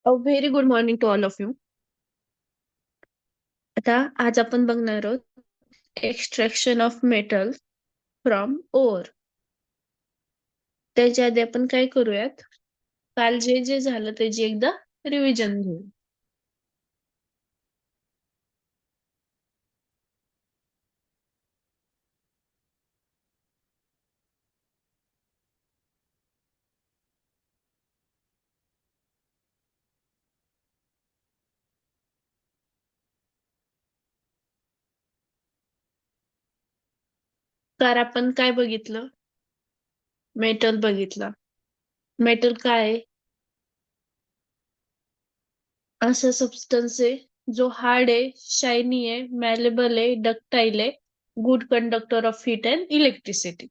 A very good morning to all of you. आता आज आपण बघणार आहोत extraction of metal from ore. त्याच्या आधी आपण काय करूयात, काल जे जे झालं त्याची एकदा रिव्हिजन घेऊ. तर आपण काय बघितलं? मेटल बघितला. मेटल काय आहे? असा सबस्टन्स आहे जो हार्ड आहे, शायनी आहे, मॅलेबल आहे, डक्टाईल आहे, good conductor of heat and electricity.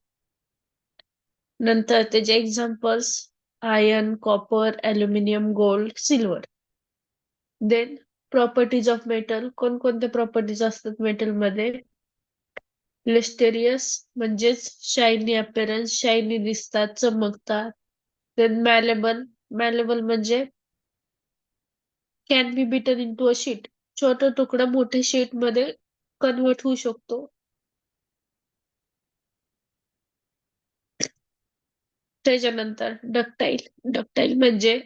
नंतर त्याचे examples iron, copper, aluminium, gold, silver. Then properties of metal. कोणकोणत्या प्रॉपर्टीज असतात मेटलमध्ये? लिस्टेरियस म्हणजेच शायनी अपीअरन्स, शायनी दिसतात, चमकतात. Then malleable. मॅलेबल म्हणजे can be beaten into a sheet. छोटा तुकडा मोठ्या शीट मध्ये कन्वर्ट होऊ शकतो. त्याच्यानंतर डक्टाईल. डक्टाईल म्हणजे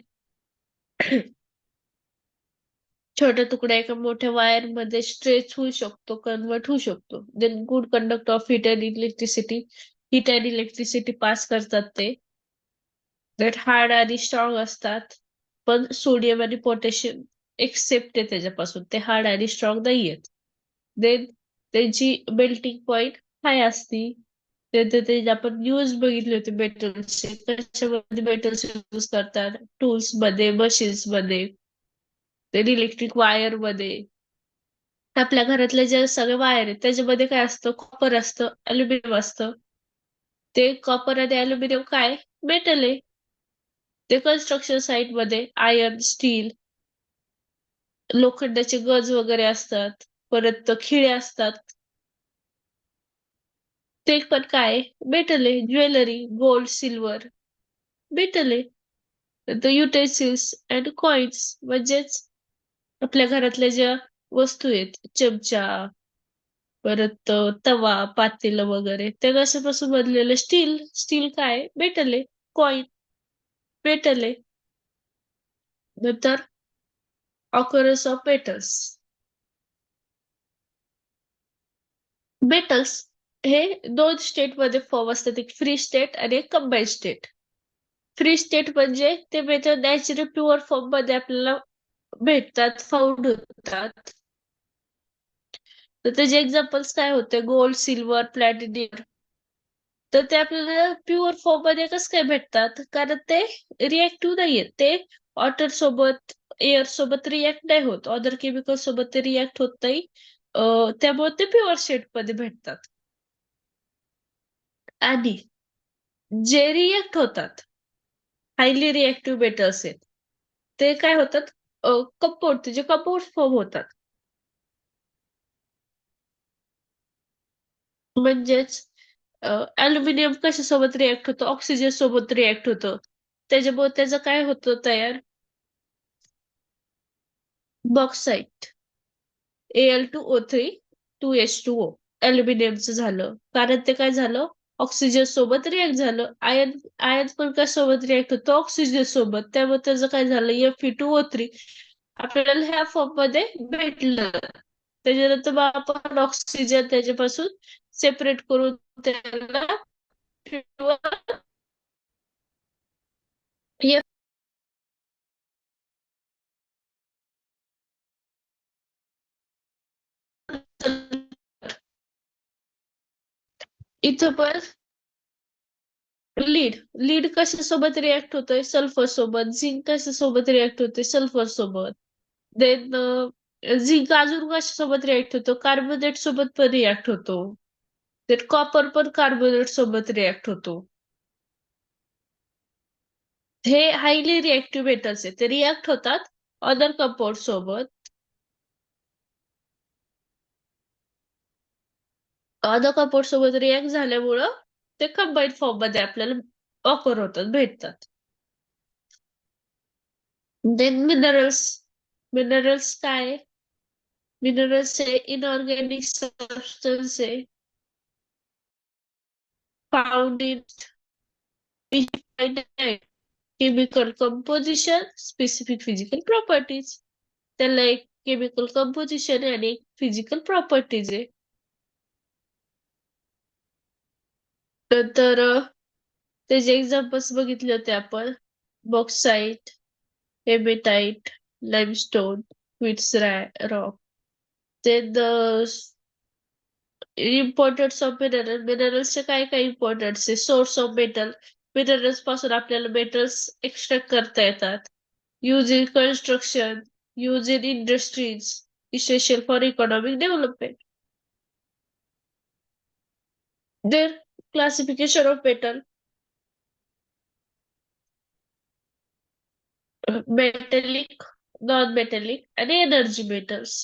छोटा तुकडा एका मोठ्या वायर मध्ये स्ट्रेच होऊ शकतो, कन्वर्ट होऊ शकतो. Then good conductor of heat and electricity. Heat and electricity pass करतात ते. तर हार्ड आणि स्ट्रॉंग असतात, पण सोडियम आणि पोटॅशियम एक्सेप्ट आहे त्याच्यापासून, ते हार्ड आणि स्ट्रॉंग नाहीयेत. देन त्यांची मेल्टिंग पॉइंट हाय असती. ते आपण यूज बघितले होते मेटल्सचे, कशामध्ये मेटल्स यूज करतात, टूल्स मध्ये, मशीन्स मध्ये, ते इलेक्ट्रिक वायर मध्ये. आपल्या घरातले जे सगळे वायर आहेत त्याच्यामध्ये काय असतं? कॉपर असतं, अल्युमिनियम असतं. ते कॉपर आणि अल्युमिनियम काय? मेटल आहे. ते कन्स्ट्रक्शन साईट मध्ये आयर्न, स्टील, लोखंडाचे गज वगैरे असतात, परत खिळे असतात. ते पण काय? मेटल आहे. ज्वेलरी, गोल्ड, सिल्वर, मेटल आहे. नंतर युटेन्सिल्स अँड कॉइन्स म्हणजेच आपल्या घरातल्या ज्या वस्तू आहेत, चमचा, परत तवा, पातेलं वगैरे, ते कशापासून बनलेलं? स्टील. स्टील काय? मेटल आहे. कॉइन मेटल आहे. नंतर ऑकरन्स ऑफ मेटल्स. मेटल्स हे दोन स्टेटमध्ये फॉर्म असतात, एक फ्री स्टेट आणि एक कंबाईन स्टेट. फ्री स्टेट म्हणजे ते मेटल नॅचरल प्युअर फॉर्म मध्ये आपल्याला भेटतात, फाउंड होतात. तर त्याचे एक्झाम्पल्स काय होते? Gold, silver, platinum. तर ते आपल्याला प्युअर फॉर्म मध्ये कसं काय भेटतात? कारण ते रिएक्टिव्ह नाहीयेत. ते वॉटर सोबत, एअर सोबत रिएक्ट नाही होत, अदर केमिकल सोबत ते रिएक्ट होत नाही. त्यामुळे ते प्युअर स्टेट मध्ये भेटतात. आणि जे रिएक्ट होतात, हायली रिएक्टिव्ह मेटल्स आहेत, ते काय होतात? कंपाऊंड, त्याचे कंपाऊंड फॉर्म होतात. म्हणजेच अल्युमिनियम कशासोबत रिएक्ट होतं? ऑक्सिजन सोबत रिएक्ट होतं. त्याच्यामुळे त्याचं काय होतं तयार? Bauxite, Al2O3, 2H2O. अल्युमिनियमचं झालं, कारण ते काय झालं? ऑक्सिजन सोबत रिएक्ट झालं. आयन आयन पण कशासोबत रिएक्ट होतं? ऑक्सिजन सोबत. त्यामुळे त्याचं काय झालं? Fe2O3 आपल्याला ह्या फॉर्म मध्ये भेटलं. त्याच्यानंतर मग आपण ऑक्सिजन त्याच्यापासून सेपरेट करून त्याला इथं पण लीड. लीड कशासोबत रिएक्ट होतोय? सल्फर सोबत. झिंक कशासोबत रिएक्ट होते? सल्फर सोबत. देन झिंक अजून कशासोबत रिएक्ट होतो? कार्बोनेट सोबत पण रिएक्ट होतो. तर कॉपर पण कार्बोनेट सोबत रिएक्ट होतो. हे हायली रिएक्टिव्ह मेटल्स आहेत, ते रिएक्ट होतात अदर कंपाऊंड सोबत. अदर कंपाऊंड सोबत रिएक्ट झाल्यामुळं ते कंबाईंड फॉर्म मध्ये आपल्याला ऑकर होतात, भेटतात. Then minerals. मिनरल्स काय आहे? मिनरल्स हे इनऑर्गॅनिक सबस्टन्स आहे found in chemical composition, specific physical properties. त्याला एक केमिकल कंपोजिशन आहे आणि एक फिजिकल प्रॉपर्टीज आहे. नंतर त्याचे एक्झाम्पल्स बघितले होते आपण. Bauxite, hematite, limestone, quartz rock. ते इम्पॉर्टन्स ऑफ मिनरल. मिनरल्सचे काय काय इम्पॉर्टन्स आहे? Source of metal. मिनरल्स पासून आपल्याला मेटल्स एक्सट्रॅक्ट करता येतात. Use in construction, use in industries, essential for economic development. Then classification of metal. Metallic, non metallic आणि energy metals.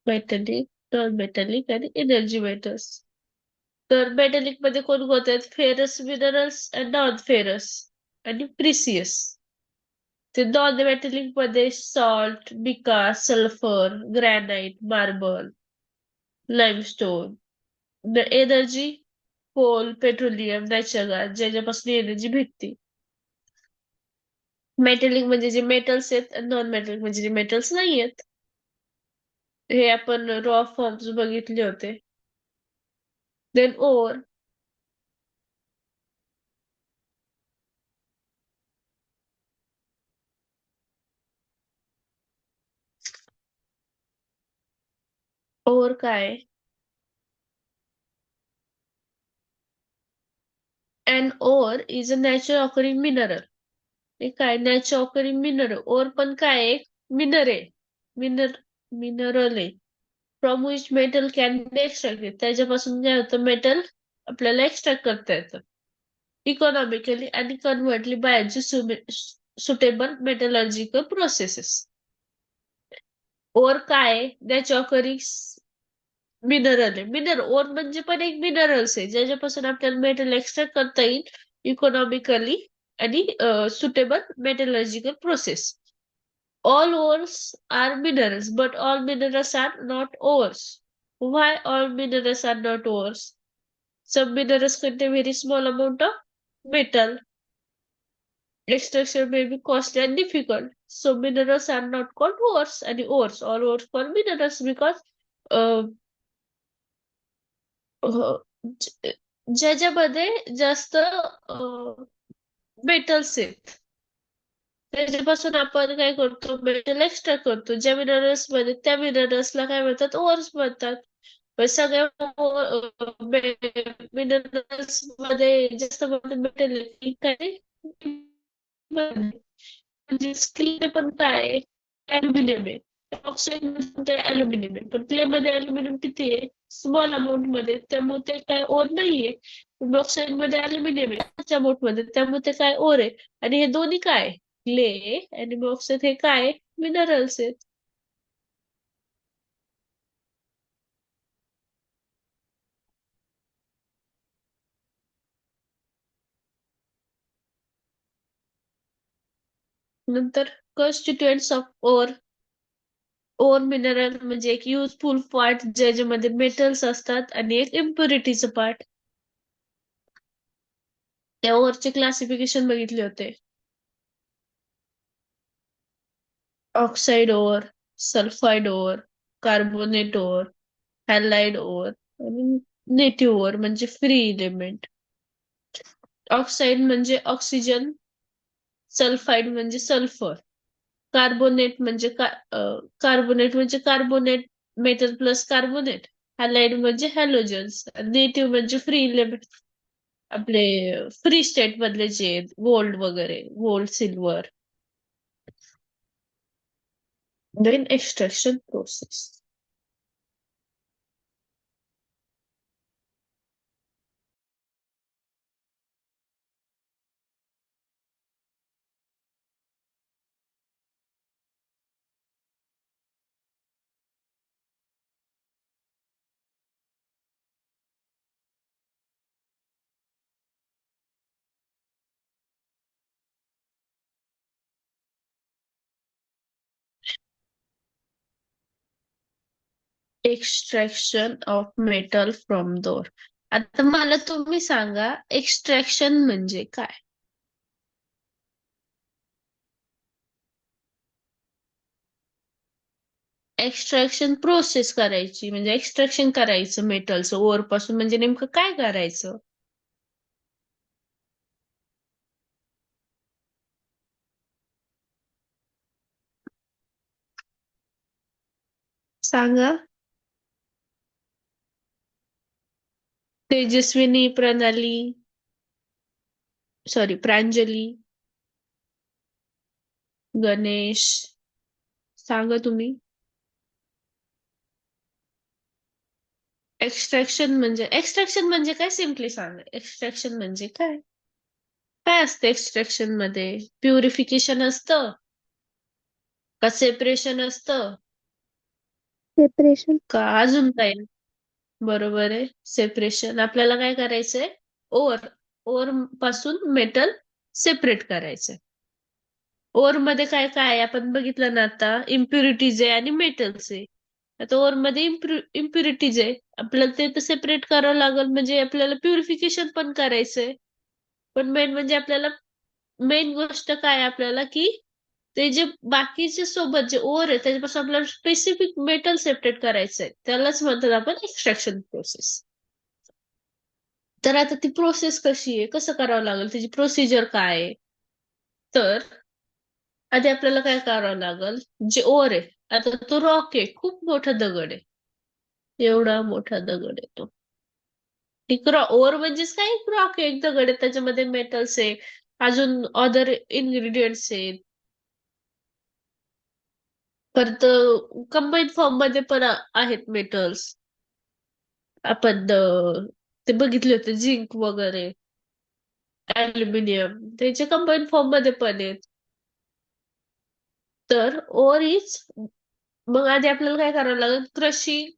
Metallic, non metallic आणि एनर्जी मेटल्स. तर metallic मध्ये कोणकोणते आहेत? फेरस मिनरल्स आणि नॉन फेरस आणि प्रिसियस. ते नॉन मेटलिक मध्ये salt, mica, sulphur, granite, marble, limestone. Energy, coal, petroleum, natural gas, ज्याच्यापासून एनर्जी भेटते. मेटलिक म्हणजे जे मेटल्स आहेत, नॉन मेटलिक म्हणजे जे मेटल्स नाही आहेत. हे आपण रॉ फॉर्म्स बघितले होते. Then ore. ओर काय? An ore is a natural occurring mineral. हे काय? Natural occurring mineral. ओर पण काय आहे? मिनर आहे. मिनर मिनरल आहे. From which metal can be extracted. त्याच्यापासून काय होतं? मेटल आपल्याला एक्स्ट्रॅक्ट करता येतं. इकॉनॉमिकली आणि conveniently by suitable metallurgical processes. Ore काय? नॅचरल ऑकरिंग मिनरल आहे. मिनरल ओर म्हणजे पण एक मिनरल्स आहे ज्याच्यापासून आपल्याला मेटल एक्स्ट्रॅक्ट करता येईल इकॉनॉमिकली आणि suitable metallurgical process. All ores are minerals, but all minerals are not ores. Why all minerals are not ores? Some minerals contain very small amount of metal. Extraction may be costly and difficult. So minerals are not called ores. And ores, all ores called minerals because uh, ज्याच्यामध्ये जास्त metals आहेत त्याच्यापासून आपण काय करतो? Metal extra करतो. ज्या minerals मध्ये त्या मिनरल्सला काय म्हणतात? ओर्स म्हणतात. सगळ्या मिनरल्स मध्ये जास्त मेटल काय? म्हणजे स्टील पण काय? अल्युमिनियम आहे. ऑक्साईड मध्ये अल्युमिनियम आहे. पण क्ले मध्ये अल्युमिनियम किती आहे? स्मॉल अमाऊंट मध्ये. त्यामुळे ते काय ओर नाहीये. बॉक्साईड मध्ये अल्युमिनियम आहे त्याच्या अमाऊंट मध्ये. त्यामुळे ते काय ओर आहे. आणि हे दोन्ही काय? क्ले आणि बॉक्साईड हे काय? मिनरल्स आहेत. नंतर constituents of ore. Ore mineral म्हणजे एक युजफुल पार्ट ज्याच्यामध्ये मेटल्स असतात आणि एक इम्प्युरिटीचं पार्ट. त्या ओरचे क्लासिफिकेशन बघितले होते. Oxide ore, sulphide ore, carbonate ore, halide ore आणि नेटिव्ह ओर म्हणजे फ्री एलिमेंट. ऑक्साइड म्हणजे ऑक्सिजन, सल्फाइड म्हणजे सल्फर, कार्बोनेट म्हणजे कार्बोनेट म्हणजे carbonate metal plus carbonate, halide म्हणजे हॅलोजन्स, नेटिव्ह म्हणजे फ्री एलिमेंट आपले फ्री स्टेट मधले जे गोल्ड वगैरे, gold silver. Then extraction process. Extraction of metal from the ore. आता मला तुम्ही सांगा, एक्स्ट्रॅक्शन म्हणजे काय? एक्स्ट्रॅक्शन प्रोसेस करायची म्हणजे एक्स्ट्रॅक्शन करायचं मेटलचं ओर पासून म्हणजे नेमकं काय करायचं? सांगा. तेजस्विनी, प्रणाली, सॉरी प्रांजली, गणेश, सांगा तुम्ही. एक्स्ट्रॅक्शन म्हणजे काय? सिम्पली सांगा, एक्स्ट्रॅक्शन म्हणजे काय? काय असतं एक्स्ट्रॅक्शन मध्ये? प्युरिफिकेशन असतं का सेपरेशन असतं सेपरेशन. का अजून काय? बरोबर आहे, सेपरेशन. आपल्याला काय करायचंय? ओर ओर पासून मेटल सेपरेट करायचंय. ओर मध्ये काय काय आहे आपण बघितलं ना आता, इम्प्युरिटीज आहे आणि मेटल्स आहे. आता ओर मध्ये इम्प्युरिटीज आहे, आपल्याला ते तर सेपरेट करावं लागेल, म्हणजे आपल्याला प्युरिफिकेशन पण करायचंय. पण मेन गोष्ट काय आहे आपल्याला, की ते जे बाकीचे सोबत जे ओर आहे त्याच्यापासून आपल्याला स्पेसिफिक मेटल सेपरेट करायचंय, त्यालाच म्हणतात आपण एक्स्ट्रॅक्शन प्रोसेस. तर आता ती प्रोसेस कशी आहे, कसं करावं लागेल, त्याची प्रोसिजर काय आहे? तर आधी आपल्याला काय करावं लागेल, जे ओर आहे, आता तो रॉक आहे, खूप मोठा दगड आहे, एवढा मोठा दगड आहे तो. एक ओर म्हणजेच काय, एक रॉक आहे, एक दगड आहे, त्याच्यामध्ये मेटल्स आहे, अजून अदर इन्ग्रेडियंट्स आहेत. परत कंबाईन फॉर्म मध्ये पण आहेत मेटल्स. आपण ते बघितले होते, झिंक वगैरे, अल्युमिनियम, त्याचे कंबाईन फॉर्म मध्ये पण आहेत. तर ओर इज, मग आधी आपल्याला काय करावं लागेल, क्रशिंग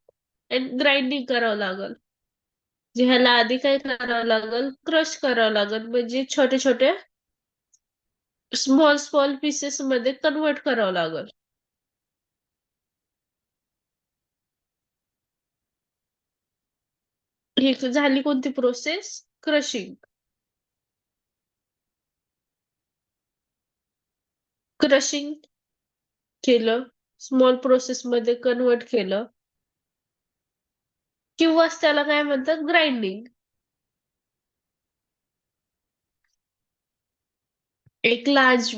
अँड ग्राइंडिंग करावं लागेल. जे ह्याला आधी काय करावं लागेल, क्रश करावं लागेल, म्हणजे छोटे छोटे स्मॉल स्मॉल पीसेस मध्ये कन्वर्ट करावं लागेल. ही झाली कोणती प्रोसेस? क्रशिंग. क्रशिंग केलं, स्मॉल प्रोसेस मध्ये कन्वर्ट केलं, किंवा त्याला काय म्हणतात, ग्राइंडिंग. एक लार्ज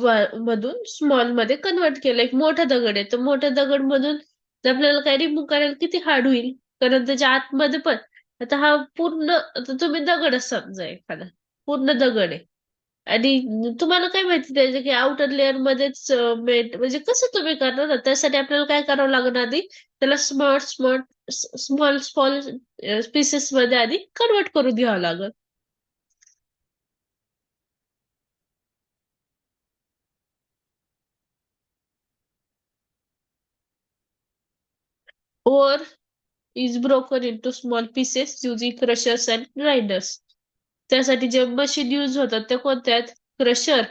मधून स्मॉल मध्ये कन्वर्ट केलं. एक मोठा दगड आहे, तर मोठ्या दगड मधून आपल्याला काय रिमूव्ह करायला किती हार्ड होईल, कारण त्याच्या आतमध्ये पण, आता हा पूर्ण, आता तुम्ही दगडच समजा एखादा पूर्ण दगड आहे, आणि तुम्हाला काय माहिती त्याच्या की आउटर लेअर मध्येच म्हणजे कसं तुम्ही करणार ना? त्यासाठी आपल्याला काय करावं लागणार, आधी त्याला small small small small pieces मध्ये आधी कन्वर्ट करून घ्यावं लागेल. Or is broken into small pieces using crushers and grinders. त्यासाठी जे मशीन यूज होतात ते कोणत्या आहेत? क्रशर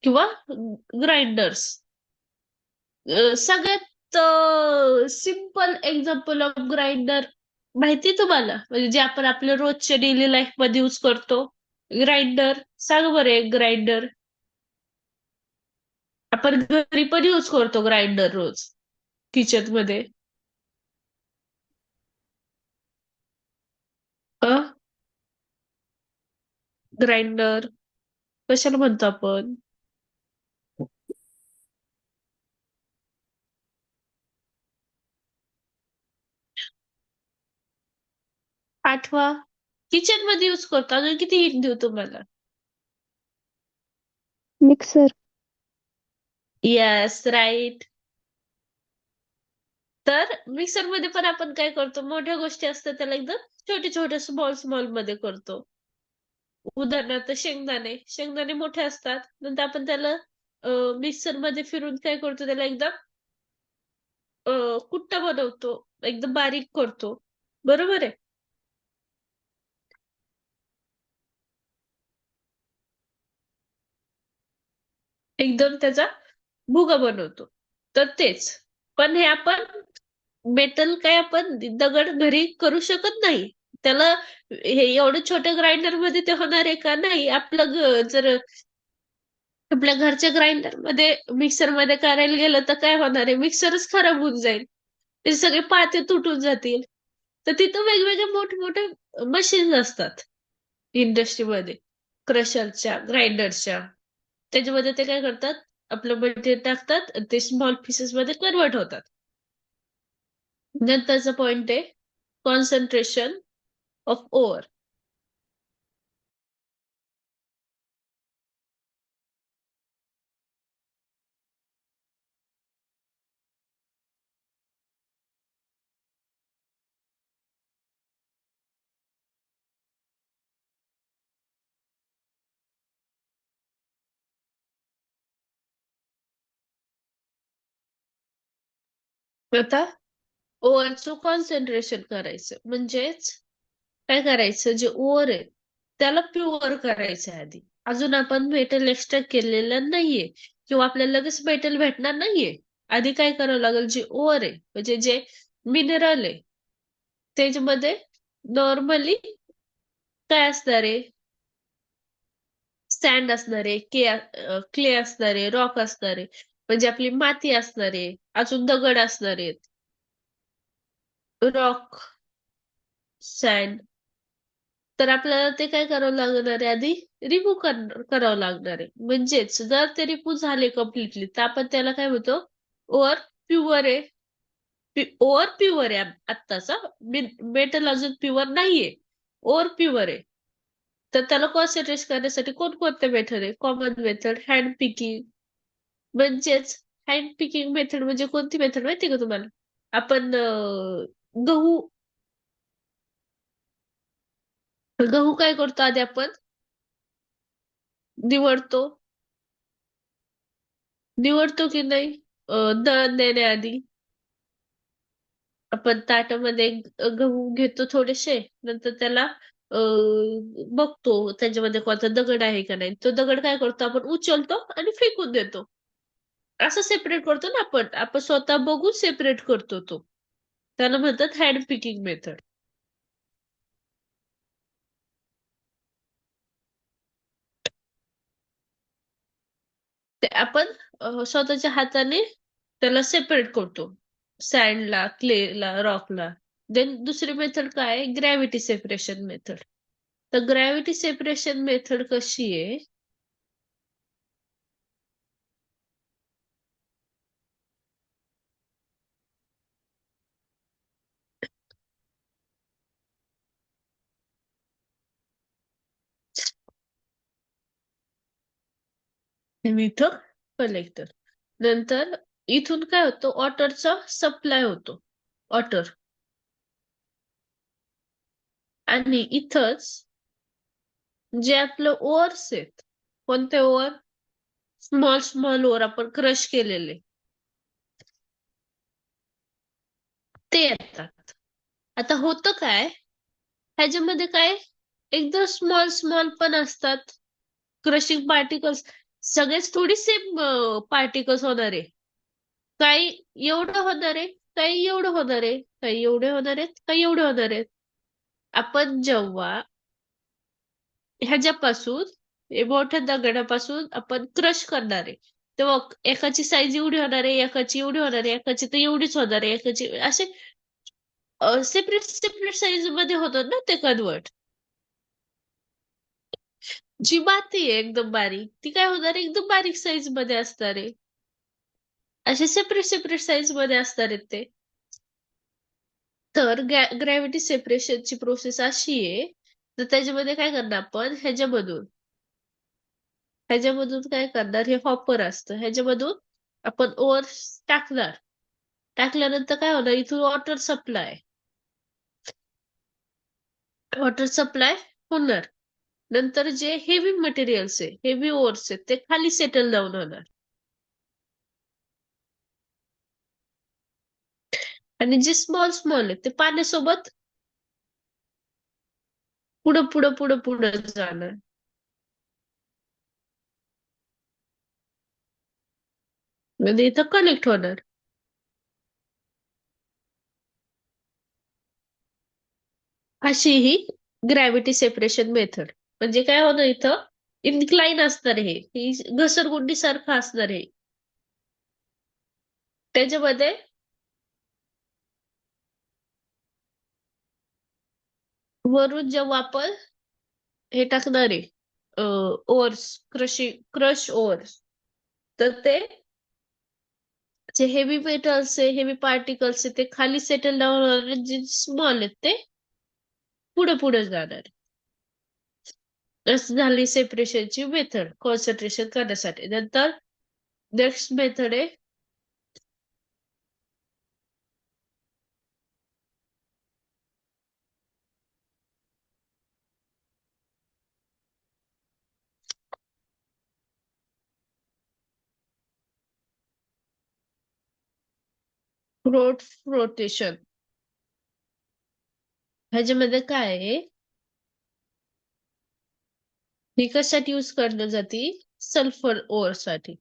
किंवा ग्राइंडर्स. सगळ्यात सिम्पल एक्झाम्पल ऑफ ग्राइंडर माहिती तुम्हाला, म्हणजे जे आपण आपल्या रोजच्या डेली लाईफ मध्ये यूज करतो. ग्राइंडर, सांग बरं एक ग्राइंडर. आपण घरी पण यूज करतो ग्राइंडर रोज, किचन मध्ये. ग्राइंडर कशाला म्हणतो आपण? आठवा. किचन मध्ये यूज करतो, अजून किती हिंट देऊ तुम्हाला? मिक्सर. Yes, right. तर मिक्सर मध्ये पण आपण काय करतो, मोठ्या गोष्टी असतात त्याला एकदम छोटे छोटे स्मॉल स्मॉल मध्ये करतो. उदाहरणार्थ शेंगदाणे, शेंगदाणे मोठे असतात, नंतर आपण त्याला मिक्सर मध्ये फिरून काय करतो, त्याला एकदम कुट्टा बनवतो, एकदम बारीक करतो. बरोबर आहे. एकदम त्याचा भुगा बनवतो. तर तेच, पण हे आपण मेटल काय आपण दगड घरी करू शकत नाही. त्याला हे एवढं छोट्या ग्राइंडर मध्ये ते होणार आहे का? नाही. जर आपल्या घरच्या ग्राइंडर मध्ये मिक्सर मध्ये करायला गेलं तर काय होणार आहे? मिक्सरच खराब होऊन जाईल. ते सगळे पाते तुटून जातील. तर तिथं वेगवेगळे मोठे-मोठे मशीन्स असतात इंडस्ट्रीमध्ये. क्रशरच्या, ग्राइंडरच्या. त्याच्यामध्ये ते काय करतात? आपलं मटेरियल टाकतात आणि ते स्मॉल पीसेस मध्ये कन्व्हर्ट होतात. नंतरचा पॉइंट आहे कॉन्सन्ट्रेशन ऑफ ओअर. आता ओव्हरचं कॉन्सन्ट्रेशन करायचं. म्हणजेच काय करायचं? जे ओव्हर आहे त्याला प्युअर करायचं आधी. अजून आपण मेटल एक्स्ट्रॅक्ट केलेलं नाहीये किंवा आपल्याला लगेच मेटल भेटणार नाहीये. आधी काय करावं लागेल? जे ओव्हर आहे म्हणजे जे मिनरल आहे त्याच्यामध्ये नॉर्मली काय असणार आहे? सँड असणार आहे, क्ले असणार आहे, रॉक असणार आहे. म्हणजे आपली माती असणार आहे, अजून दगड असणार आहेत. Rock, sand. तर आपल्याला ते काय करावं लागणार आहे आधी? रिमूव्ह करावं लागणार आहे. म्हणजेच जर ते रिमूव्ह झाले कम्प्लिटली तर आपण त्याला काय म्हणतो? ओर प्युअर आहे. ओर प्युअर आहे आत्ताचा. मेटल अजून प्युअर नाहीये. ओर प्युअर आहे. तर त्याला कॉन्सन्ट्रेट करण्यासाठी कोणकोणते मेथड आहे? Common method, hand picking. म्हणजेच हँड पिकिंग मेथड म्हणजे कोणती मेथड माहिती का तुम्हाला? आपण गहू गहू काय करतो आधी आपण? निवडतो. निवडतो की नाही? दळण देण्याआधी आपण ताटामध्ये गहू घेतो थोडेसे, नंतर त्याला बघतो त्याच्यामध्ये कोणता दगड आहे का नाही. तो दगड काय करतो आपण? उचलतो आणि फेकून देतो. असं सेपरेट करतो ना आपण. आपण स्वतः बघून सेपरेट करतो तो. त्याला म्हणतात हँड पिकिंग मेथड. ते आपण स्वतःच्या हाताने त्याला सेपरेट करतो. सँडला, क्लेला, रॉकला. देन दुसरी मेथड काय आहे? Gravity separation method. तर ग्रॅव्हिटी सेपरेशन मेथड कशी आहे? इथं कलेक्टर. नंतर इथून काय होतं? वॉटरचा सप्लाय होतो. वॉटर. आणि इथंच जे आपलं ओव्हर्स आहेत. कोणते ओव्हर? स्मॉल स्मॉल ओव्हर आपण क्रश केलेले. ते येतात. आता होतं काय? ह्याच्यामध्ये काय? एकदम स्मॉल स्मॉल पण असतात. Crushing particles. सगळेच थोडी सेम पार्टिकल्स होणार आहे. काही एवढं होणार आहे, काही एवढं होणार आहे, काही एवढे होणार आहेत, काही एवढे होणार आहेत. आपण जेव्हा ह्याच्यापासून मोठ्या दगडापासून आपण क्रश करणार आहे. तेव्हा एकाची साईज एवढी होणार आहे, एकाची एवढी होणार आहे, एकाची तर एवढीच होणार आहे, एकाची असे सेपरेट सेपरेट साईज मध्ये होतात ना ते कन्वर्ट. जी माती आहे एकदम बारीक, ती काय होणार आहे? एकदम बारीक साईज मध्ये असणार आहे. असे सेपरेट सेपरेट साईज मध्ये असणार आहेत ते. तर ग्रॅव्हिटी सेपरेशनची प्रोसेस अशी आहे. तर त्याच्यामध्ये काय करणार आपण? ह्याच्यामधून काय करणार? हे हॉपर असतं. ह्याच्यामधून आपण ओव्हर टाकणार. टाकल्यानंतर काय होणार? इथून वॉटर सप्लाय होणार. नंतर जे हेवी मटेरियल्स आहे, हेवी ओव्हर्स आहेत, ते खाली सेटल डाऊन होणार. आणि जे स्मॉल स्मॉल आहेत ते पाण्यासोबत पुढं पुढं पुढं पुढं जाणार. म्हणजे इथं कनेक्ट होणार. अशी ही ग्रॅव्हिटी सेपरेशन मेथड. म्हणजे काय होणार इथं, इन्क्लाइन असणार हे, ही घसरगुंडी सारखं असणार आहे. त्याच्यामध्ये वरून जेव्हा आपण हे टाकणार आहे ओव्हर्स, क्रश ओव्हर्स, तर ते जे हेवी मेटल्स आहे, हेवी पार्टिकल्स आहे, ते खाली सेटल डाऊन होणार, जे स्मॉल आहेत ते पुढे पुढे जाणार. असं झाली सेपरेशनची मेथड कॉन्सन्ट्रेशन करण्यासाठी. नंतर नेक्स्ट मेथड आहे रोट रोटेशन. ह्याच्यामध्ये काय आहे, ही कशासाठी यूज करण्यात जाते, सल्फर ओर साठी.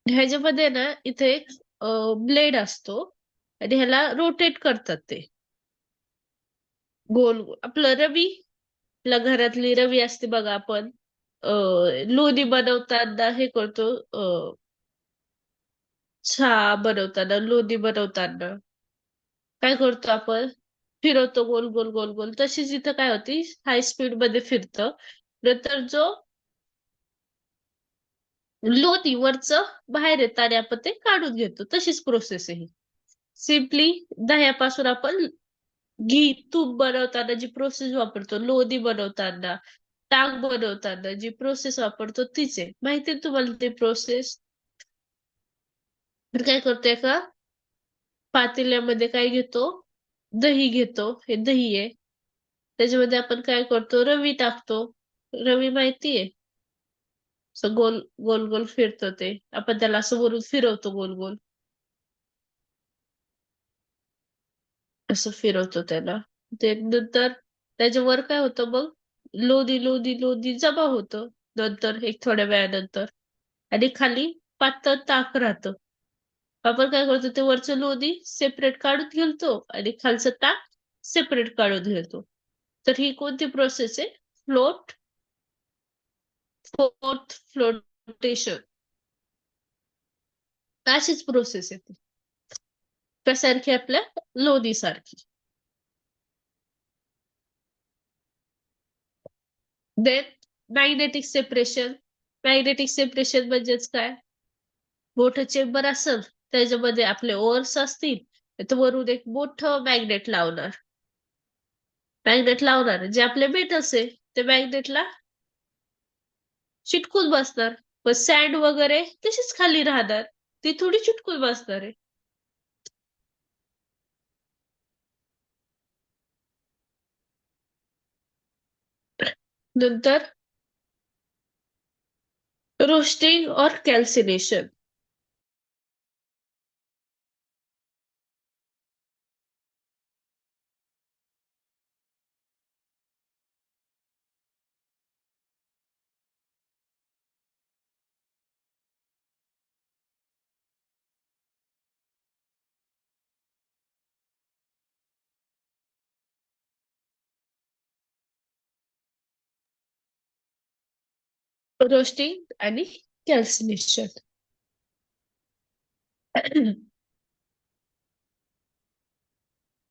ह्याच्यामध्ये ना इथे एक ब्लेड असतो आणि ह्याला रोटेट करतात ते गोल गोल. आपलं रवी, आपल्या घरातली रवी असते बघा, आपण लोणी बनवताना हे करतो, चहा बनवताना, लोणी बनवताना काय करतो आपण, फिरवतो गोल गोल गोल गोल. तशीच इथं काय होती, हाय स्पीड मध्ये फिरतं. नंतर जो लोणी वरचं बाहेर येतं आणि आपण ते काढून घेतो. तशीच प्रोसेस आहे ही. सिम्पली दह्यापासून आपण घी, तूप बनवताना जी प्रोसेस वापरतो, लोणी बनवताना, ताक बनवताना जी प्रोसेस वापरतो तीच आहे. माहिती आहे तुम्हाला ती प्रोसेस? तर काय करतो, एका पातेल्यामध्ये काय घेतो, दही घेतो. हे दही आहे. त्याच्यामध्ये आपण काय करतो, रवी टाकतो. रवी माहितीये, असं गोल गोल गोल फिरतो ते. आपण त्याला असं वरून फिरवतो गोल गोल. असं फिरवतो त्याला. ते नंतर त्याच्यावर काय होतं मग, लोणी लोणी लोणी जमा होतं नंतर एक थोड्या वेळानंतर. आणि खाली पातळ ताक राहतं. आपण काय करतो, ते वरचं लोणी सेपरेट काढून घेतो आणि खालचं ताक सेपरेट काढून घेतो. तर ही कोणती प्रोसेस आहे, फोर्थ फ्लोटेशन. अशीच प्रोसेस आहे ती, कशासारखी, आपल्या लोणी सारखी. Then magnetic separation. Magnetic separation म्हणजेच काय, मोठं चेंबर असेल, त्याच्यामध्ये आपले ओअर्स असतील, तर वरून एक मोठं मॅग्नेट लावणार जे आपले मेटल्स आहे, ते मॅग्नेटला चिटकून बसणार. पण सँड वगैरे तशीच खाली राहणार, ती थोडी चिटकून बसणार आहे. नंतर रोस्टिंग और कॅल्सिनेशन. रोस्टिंग आणि कॅल्सिनेशन.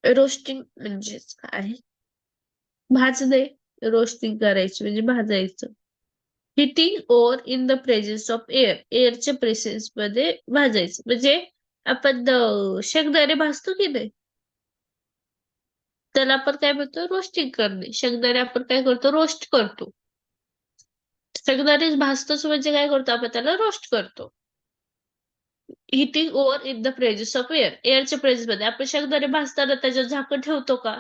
रोस्टिंग म्हणजेच काय, भाजणे. रोस्टिंग करायची म्हणजे भाजायचं. Heating ore in the presence of air. एअरच्या प्रेझेन्स मध्ये भाजायचं. म्हणजे आपण शेंगदाणे भाजतो की नाही, त्याला आपण काय म्हणतो, रोस्टिंग करणे. शेंगदाणे आपण काय करतो, रोस्ट करतो. शेंगदाणेच भाजतोच म्हणजे काय करतो, आपण त्याला रोस्ट करतो. Heating over in the presence of air. एअरच्या प्रेझेन्स मध्ये आपण शेंगदाणे भाजताना त्याच्यावर झाकण ठेवतो का?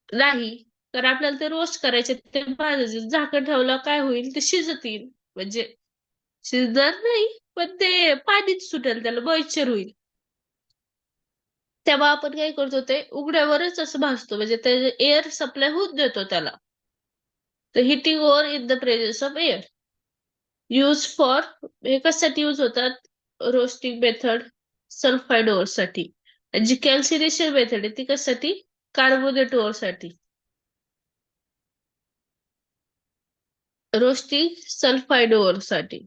नाही. तर आपल्याला ते रोस्ट करायचे, ते भाजायचे. झाकण ठेवलं काय होईल, ते शिजतील. म्हणजे शिजणार नाही, पण ते पाणीच सुटेल, त्याला मॉइश्चर होईल. तेव्हा आपण काय करतो, ते उघड्यावरच असं भाजतो, म्हणजे ते एअर सप्लाय होऊन देतो त्याला. तर heating over in the presence of air. Use for, हे कशासाठी यूज होतात रोस्टिंग मेथड, सल्फाइड ओर साठी. आणि जी कॅल्सिनेशन मेथड आहे ती कशासाठी? कार्बोनेट ओर साठी. रोस्टिंग सल्फाइड ओर साठी.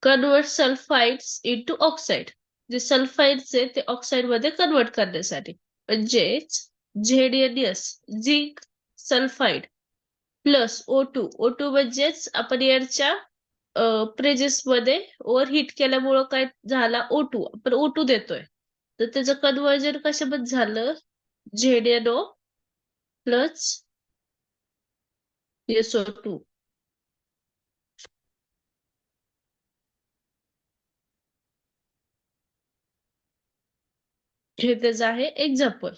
Convert sulphides into oxide. जे सल्फाइड्स आहे ते ऑक्साइड मध्ये कन्वर्ट करण्यासाठी. म्हणजेच झेडएनएस झिंक सल्फाइड प्लस O2 म्हणजेच आपण एअरच्या प्रेजेस मध्ये ओव्हर हीट केल्यामुळं काय झाला आपण O2 देतोय. तर त्याचं कन्व्हर्जन कशामध्ये झालं? ZNO plus SO2. हे त्याचं आहे एक्झाम्पल.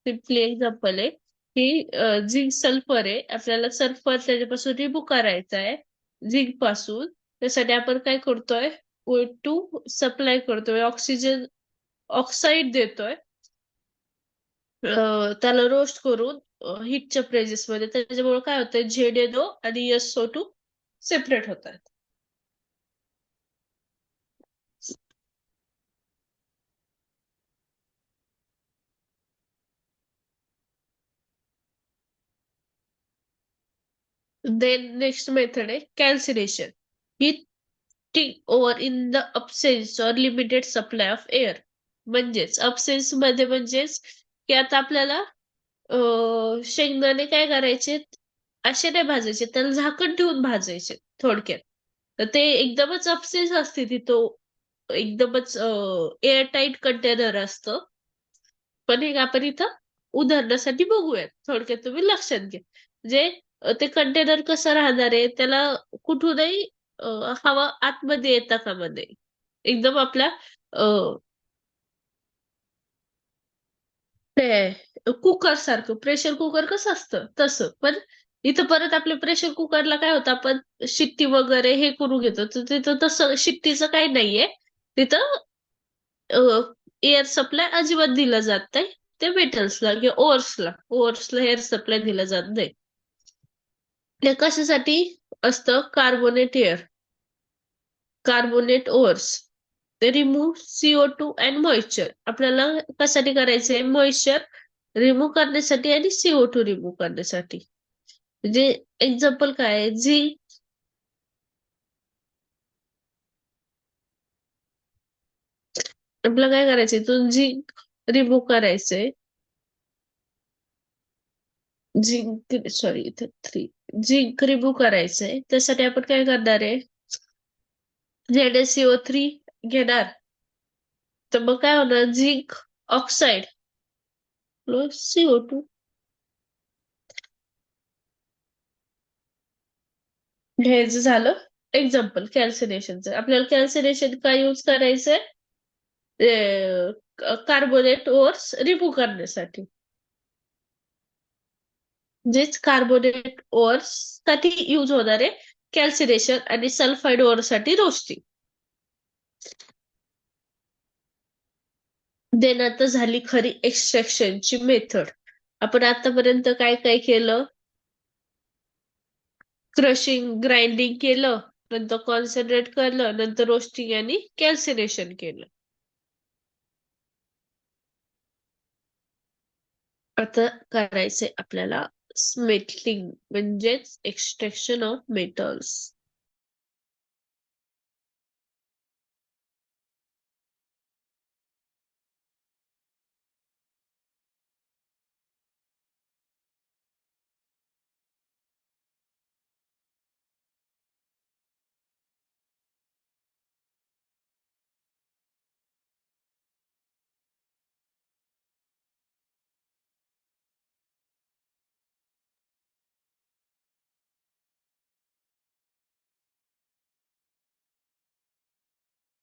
सिम्पली एक्झाम्पल आहे की झिंक सल्फर आहे. आपल्याला सल्फर त्याच्यापासून रिमूव्ह करायचा आहे झिंक पासून. त्यासाठी आपण काय करतोय? O2 सप्लाय करतोय, ऑक्सिजन ऑक्साईड देतोय. त्याला रोस्ट करून हीटच्या प्रेजेस मध्ये. त्याच्यामुळे काय होतंय? ZNO आणि SO2 सेपरेट होतात. देन नेक्स्ट मेथड आहे calcination. Heating ore in the absence or limited supply of air. म्हणजेच absence मध्ये म्हणजेच की आता आपल्याला शेंगदाणे काय करायचे? असे नाही भाजायचे, त्याला झाकण ठेवून भाजायचे थोडक्यात. तर ते एकदमच absence असते तिथं, एकदमच एअर टाईट कंटेनर असतं. पण हे आपण इथं उदाहरणासाठी बघूयात. थोडक्यात तुम्ही लक्षात घ्या. जे ते कंटेनर कसं राहणार आहे? त्याला कुठूनही हवा आतमध्ये येता कामा नये. एकदम आपल्या कुकर सारखं, प्रेशर कुकर कसं असतं तसं. पण इथं परत आपल्या प्रेशर कुकरला काय होतं? आपण शिट्टी वगैरे हे करून घेतो. तर तिथं तसं शिट्टीचं काही नाहीये. तिथं एअर सप्लाय अजिबात दिला जात नाही. ते मेटल्सला किंवा ओव्हर्सला एअर सप्लाय दिला जात नाही. ते कशासाठी असतं? Carbonate air, carbonate overs. ते रिमूव्ह CO2 अँड मॉइश्चर. आपल्याला कशासाठी करायचंय? मॉइश्चर रिमूव्ह करण्यासाठी आणि CO2 रिमूव्ह करण्यासाठी. म्हणजे एक्झाम्पल काय आहे? झिंक आपल्याला काय करायचंय? इथून झिंक रिमूव्ह करायचंय. इथे 3 झिंक रिमूव्ह करायचंय. त्यासाठी आपण काय करणार आहे? ZnCO3 घेणार. तर मग काय होणार? Zinc oxide plus CO2. घ्यायचं झालं एक्झाम्पल कॅल्सिनेशनचं. आपल्याला कॅल्सिनेशन काय यूज करायचंय? कार्बोनेट ओव्हर्स रिमूव्ह करण्यासाठी. म्हणजेच कार्बोनेट ओव्हर्स साठी यूज होणार आहे कॅल्सिनेशन आणि सल्फाइड ओव्हर साठी रोस्टिंग. देन आता झाली खरी एक्स्ट्रॅक्शनची मेथड. आपण आतापर्यंत काय काय केलं? क्रशिंग, ग्राइंडिंग केलं, नंतर कॉन्सन्ट्रेट केलं, नंतर रोस्टिंग आणि कॅल्सिनेशन केलं. आता करायचंय आपल्याला स्मेल्टिंग म्हणजेच extraction of metals.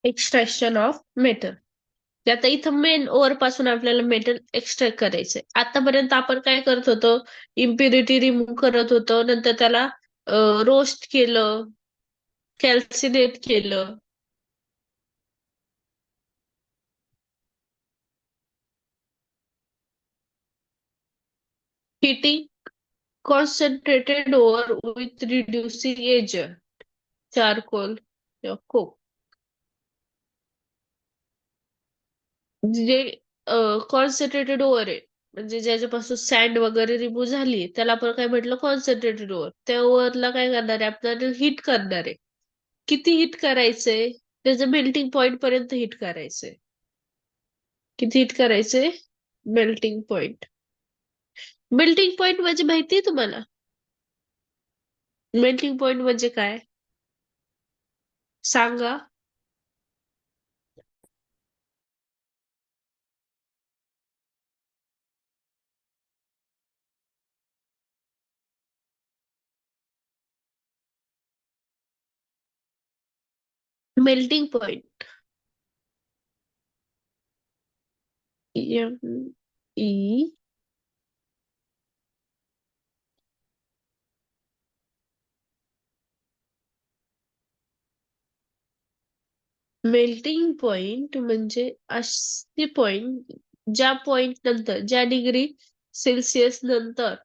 Extraction of metal. आता इथं मेन ओर पासून आपल्याला मेटल एक्स्ट्रॅक्ट करायचंय. आतापर्यंत आपण काय करत होतो? इम्प्युरिटी रिमूव्ह करत होतो, नंतर त्याला रोस्ट केलं, कॅल्सिनेट केलं. Heating concentrated ore with reducing agent, charcoal or coke. जे कॉन्सन्ट्रेटेड ओव्हर आहे, म्हणजे ज्याच्यापासून सँड वगैरे रिमूव्ह झाली, त्याला आपण काय म्हटलं, कॉन्सन्ट्रेटेड ओव्हर. त्या ओव्हरला काय करणार आहे, आपल्याला हिट करणार आहे. किती हिट करायचंय? त्याचं मेल्टिंग पॉइंट पर्यंत हिट करायचंय. किती हिट करायचंय? Melting point. मेल्टिंग पॉइंट म्हणजे माहितीये तुम्हाला? मेल्टिंग पॉइंट म्हणजे काय? सांगा. Melting point. E melting point म्हणजे असे पॉइंट, ज्या पॉइंट नंतर, ज्या डिग्री सेल्सिअस नंतर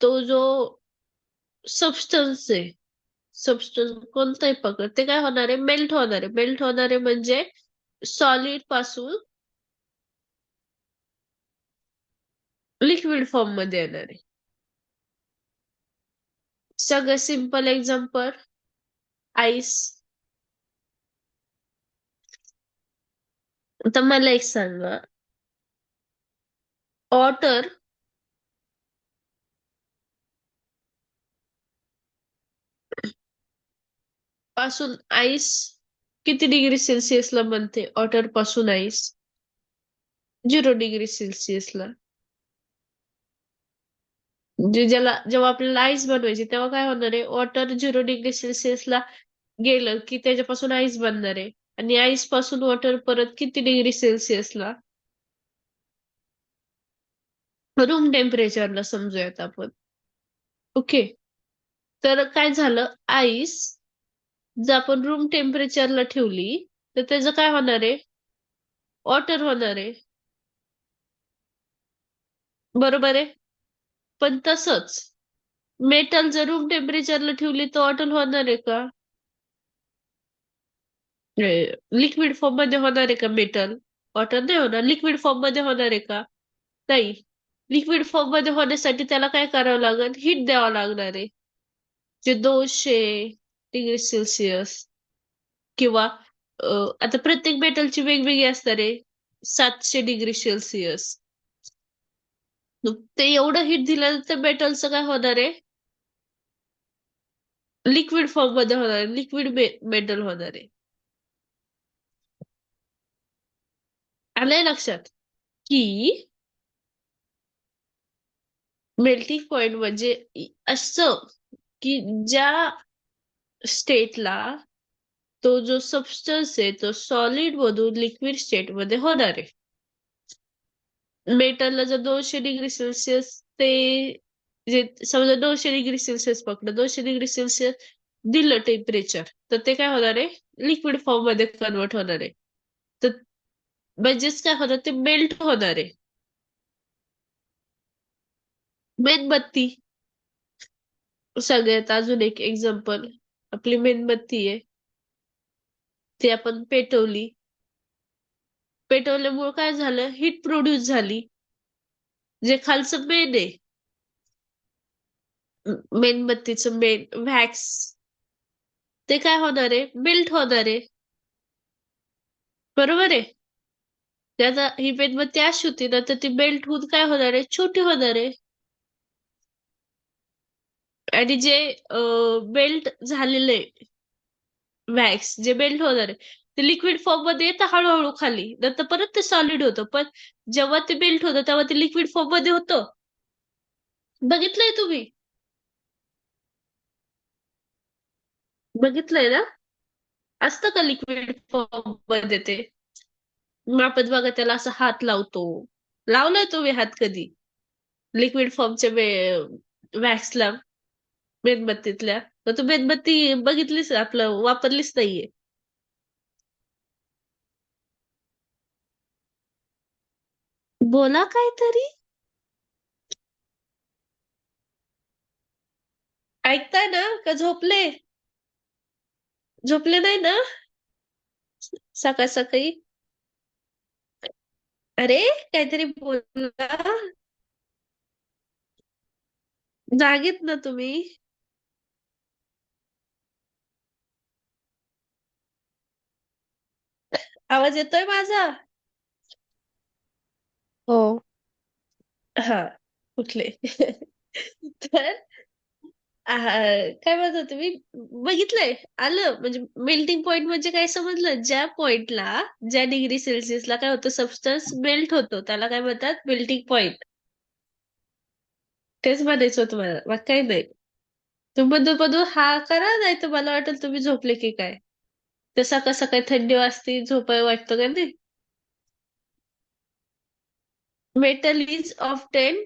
तो जो सबस्टन्स आहे, सबस्टन्स कोणताही पकड, ते काय होणार आहे, मेल्ट होणार आहे. मेल्ट होणार आहे म्हणजे सॉलिड पासून लिक्विड फॉर्म मध्ये येणार आहे. सगळं सिंपल एक्झाम्पल, आईस. आता मला एक सांगा, वॉटर पासून आईस किती डिग्री सेल्सिअसला बनते? वॉटर पासून आईस 0 डिग्री सेल्सिअसला. म्हणजे जेव्हा आपल्याला आईस बनवायची तेव्हा काय होणार आहे, वॉटर 0 डिग्री सेल्सिअसला गेलं की त्याच्यापासून आईस बनणार आहे. आणि आईस पासून वॉटर परत किती डिग्री सेल्सिअसला? रूम टेम्परेचरला समजूयात आपण. ओके. तर काय झालं, आईस जर आपण रूम टेम्परेचरला ठेवली तर त्याचं काय होणार आहे, वॉटर होणार आहे. बरोबर आहे. पण तसंच मेटल जर रूम टेम्परेचरला ठेवली तर वॉटर होणार आहे का? लिक्विड फॉर्म मध्ये होणार आहे का मेटल? वॉटर नाही होणार. लिक्विड फॉर्म मध्ये होणार आहे का? नाही. लिक्विड फॉर्म मध्ये होण्यासाठी त्याला काय करावं लागेल, हीट द्यावं लागणार आहे. जे 200 डिग्री सेल्सिअस किंवा आता प्रत्येक मेटलची वेगवेगळी असणार आहे, 700 डिग्री सेल्सिअस. ते एवढं हीट दिल्यानंतर मेटलचं काय होणार आहे, लिक्विड फॉर्म मध्ये होणार आहे, लिक्विड मेटल होणार आहे. आलंय लक्षात की मेल्टिंग पॉइंट म्हणजे असं की ज्या स्टेटला तो जो सबस्टन्स आहे तो सॉलिड मधून लिक्विड स्टेट मध्ये होणार आहे. मेटलला जर 200 डिग्री सेल्सिअस ते जे समजा 200 डिग्री सेल्सिअस पकडलं, 200 डिग्री सेल्सिअस दिलं टेम्परेचर, तर ते काय होणार आहे, लिक्विड फॉर्म मध्ये कन्वर्ट होणार आहे. तर म्हणजेच काय होणार, ते मेल्ट होणार आहे. मेणबत्ती सगळ्यात अजून एक एक्झाम्पल, आपली मेणबत्ती आहे, ती आपण पेटवली. पेटवल्यामुळे काय झालं, हीट प्रोड्यूस झाली. जे खालचं मेन आहे, मेणबत्तीचं मेन वॅक्स, ते काय होणार आहे, मेल्ट होणार आहे. बरोबर आहे. ते आता ही मेणबत्ती अशी होती ना, तर ती मेल्ट होऊन काय होणार आहे, छोटी होणार आहे. आणि जे मेल्ट झालेलं आहे वॅक्स, जे मेल्ट होणार आहे ते लिक्विड फॉर्म मध्ये येतं हळूहळू खाली, नंतर परत ते सॉलिड होतं. पण जेव्हा ते मेल्ट होतं तेव्हा ते लिक्विड फॉर्म मध्ये होतं. बघितलंय तुम्ही? बघितलंय ना? असतं का लिक्विड फॉर्म मध्ये ते? मग आपण बघा त्याला असं हात लावतो. लावलाय तुम्ही हात कधी लिक्विड फॉर्मच्या वॅक्सला, मेणबत्तीतल्या? तर तू मेणबत्ती बघितलीच, आपलं वापरलीच नाहीये. बोला काहीतरी. ऐकताय ना का झोपले? झोपले नाही ना सकाळ सकाळी? अरे काहीतरी बोला. जागेत ना तुम्ही? आवाज येतोय माझा? हो. हा. कुठले? तर काय म्हणत होते मी? बघितलंय. आलं म्हणजे मेल्टिंग पॉइंट म्हणजे काय समजलं? ज्या पॉइंटला, ज्या डिग्री सेल्सिअसला काय होतं, सबस्टन्स मेल्ट होतो, त्याला काय म्हणतात? Melting point. तेच म्हणायचं होतं मला, मग काही नाही. तुम्ही मधून मधून हा करा, नाही तर मला वाटेल तुम्ही झोपले की काय. तसा कसं काय थंडी वाजते, झोपाय वाटतं का नाही? Metal is often